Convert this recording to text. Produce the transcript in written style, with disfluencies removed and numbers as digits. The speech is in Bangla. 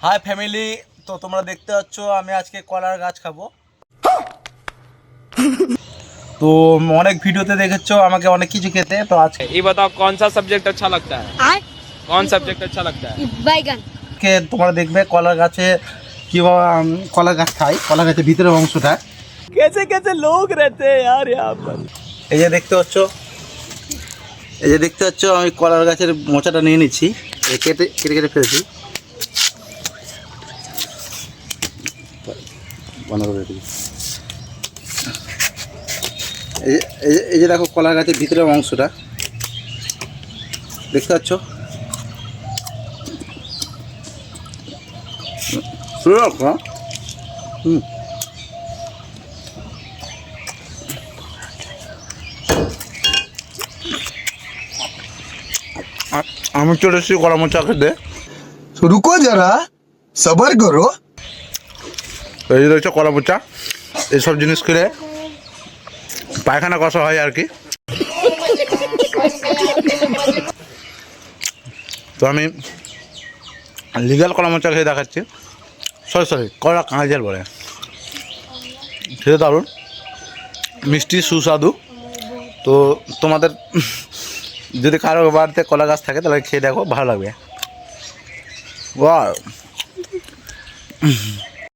হাই ফ্যামিলি, তো তোমরা দেখতে পাচ্ছ আমি আজকে কলার গাছ খাবো। তো অনেক ভিডিওতে দেখেছো আমাকে অনেক কিছু খেতে, তো আজকে ये बताओ कौन सा सब्जेक्ट अच्छा लगता है? कौन सब्जेक्ट अच्छा लगता है? बैगन। তোমরা দেখবে কলার গাছে কিভাবে কলার গাছ খাই, কলার গাছের ভিতরের অংশটা। कैसे कैसे लोग रहते हैं यार यहाँ पर। এই যে দেখতে পাচ্ছ আমি কলার গাছের মোচাটা নিয়ে নিচ্ছি, কেটে কেটে কেটে ফেলেছি। এই যে দেখো কলার গাছের ভিতরের অংশটা দেখতে পাচ্ছ। আমি চলে এসেছি কলা মোচা খেতে। रुको जरा सबर करो। এই যে দেখছো কলা মোচা, এইসব জিনিস খেলে পায়খানা কষা হয় আর কি। তো আমি লিগাল কলা মোচা খেয়ে দেখাচ্ছি। সরি কলা কাঁচাল বলে, খেতে দারুণ মিষ্টি সুস্বাদু। তো তোমাদের যদি কারো বাড়িতে কলা গাছ থাকে তাহলে খেয়ে দেখো, ভালো লাগবে। ওয়াও।